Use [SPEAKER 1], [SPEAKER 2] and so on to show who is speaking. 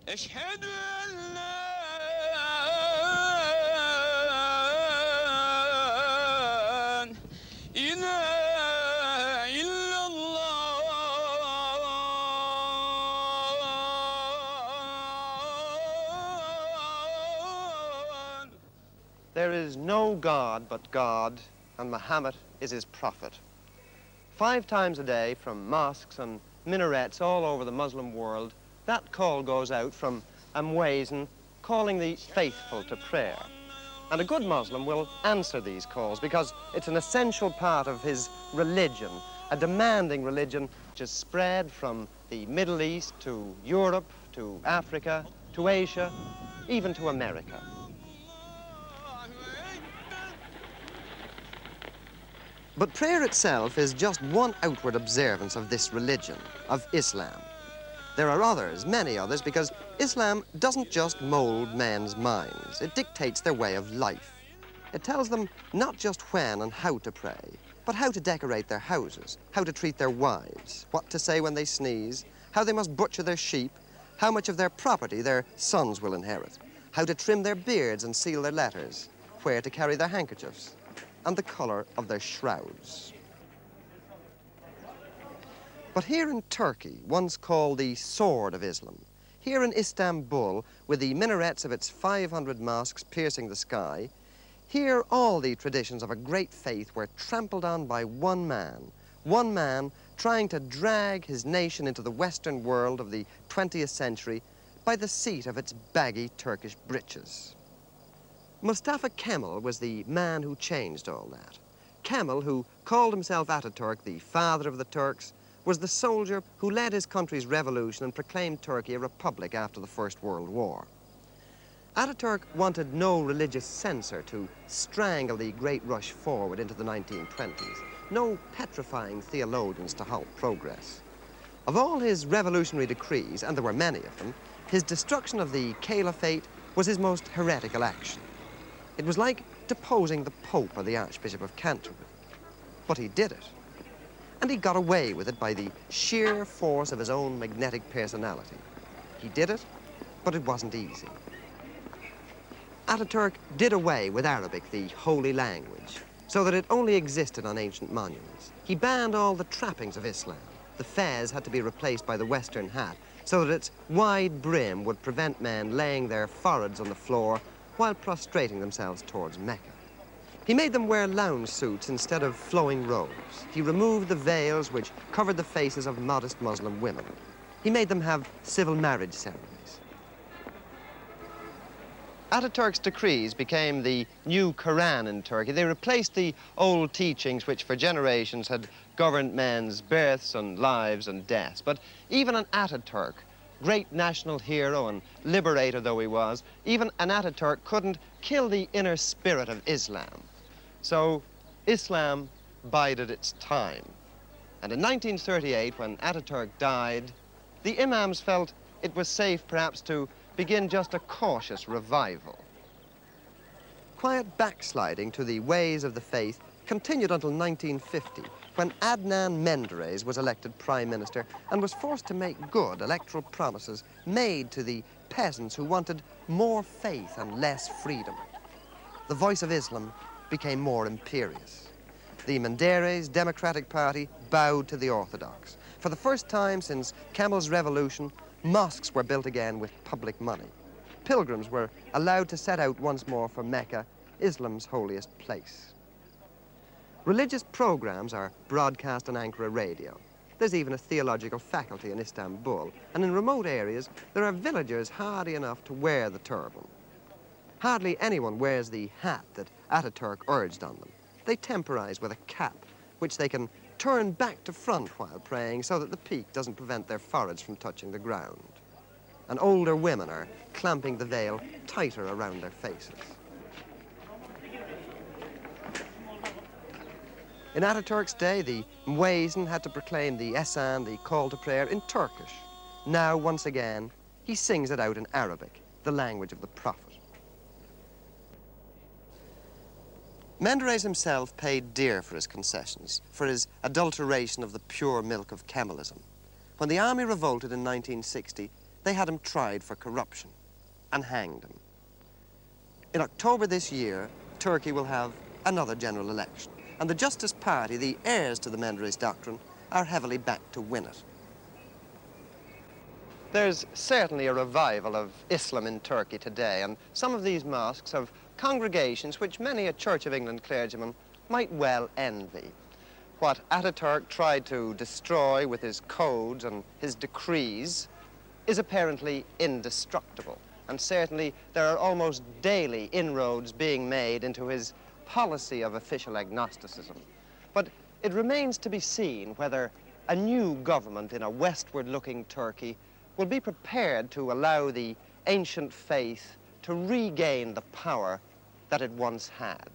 [SPEAKER 1] Eşhedü en la ilahe illallah.
[SPEAKER 2] There is no God but God, and Muhammad is his prophet. 5 times a day from mosques and minarets all over the Muslim world, that call goes out from Muezzin calling the faithful to prayer. And a good Muslim will answer these calls because it's an essential part of his religion, a demanding religion which is spread from the Middle East to Europe, to Africa, to Asia, even to America. But prayer itself is just one outward observance of this religion, of Islam. There are others, many others, because Islam doesn't just mold men's minds. It dictates their way of life. It tells them not just when and how to pray, but how to decorate their houses, how to treat their wives, what to say when they sneeze, how they must butcher their sheep, how much of their property their sons will inherit, how to trim their beards and seal their letters, where to carry their handkerchiefs, and the color of their shrouds. But here in Turkey, once called the Sword of Islam, here in Istanbul, with the minarets of its 500 mosques piercing the sky, here all the traditions of a great faith were trampled on by one man trying to drag his nation into the Western world of the 20th century by the seat of its baggy Turkish breeches. Mustafa Kemal was the man who changed all that. Kemal, who called himself Ataturk, the father of the Turks, was the soldier who led his country's revolution and proclaimed Turkey a republic after the First World War. Ataturk wanted no religious censor to strangle the great rush forward into the 1920s, no petrifying theologians to halt progress. Of all his revolutionary decrees, and there were many of them, his destruction of the caliphate was his most heretical action. It was like deposing the Pope or the Archbishop of Canterbury. But he did it. And he got away with it by the sheer force of his own magnetic personality. He did it, but it wasn't easy. Ataturk did away with Arabic, the holy language, so that it only existed on ancient monuments. He banned all the trappings of Islam. The fez had to be replaced by the Western hat, so that its wide brim would prevent men laying their foreheads on the floor while prostrating themselves towards Mecca. He made them wear lounge suits instead of flowing robes. He removed the veils which covered the faces of modest Muslim women. He made them have civil marriage ceremonies. Ataturk's decrees became the new Quran in Turkey. They replaced the old teachings which for generations had governed men's births and lives and deaths. But even an Ataturk, great national hero and liberator though he was, even an Ataturk couldn't kill the inner spirit of Islam. So Islam bided its time. And in 1938, when Ataturk died, the imams felt it was safe perhaps to begin just a cautious revival. Quiet backsliding to the ways of the faith continued until 1950, when Adnan Menderes was elected prime minister and was forced to make good electoral promises made to the peasants who wanted more faith and less freedom. The voice of Islam became more imperious. The Menderes Democratic Party bowed to the Orthodox. For the first time since Kemal's revolution, mosques were built again with public money. Pilgrims were allowed to set out once more for Mecca, Islam's holiest place. Religious programs are broadcast on Ankara radio. There's even a theological faculty in Istanbul, and in remote areas there are villagers hardy enough to wear the turban. Hardly anyone wears the hat that Ataturk urged on them. They temporize with a cap, which they can turn back to front while praying so that the peak doesn't prevent their foreheads from touching the ground. And older women are clamping the veil tighter around their faces. In Ataturk's day, the Muezzin had to proclaim the Esan, the call to prayer, in Turkish. Now, once again, he sings it out in Arabic, the language of the Prophet. Menderes himself paid dear for his concessions, for his adulteration of the pure milk of Kemalism. When the army revolted in 1960, they had him tried for corruption and hanged him. In October this year, Turkey will have another general election, and the Justice Party, the heirs to the Menderes doctrine, are heavily backed to win it. There's certainly a revival of Islam in Turkey today, and some of these mosques have congregations which many a Church of England clergyman might well envy. What Ataturk tried to destroy with his codes and his decrees is apparently indestructible, and certainly there are almost daily inroads being made into his policy of official agnosticism. But it remains to be seen whether a new government in a westward-looking Turkey will be prepared to allow the ancient faith to regain the power that it once had.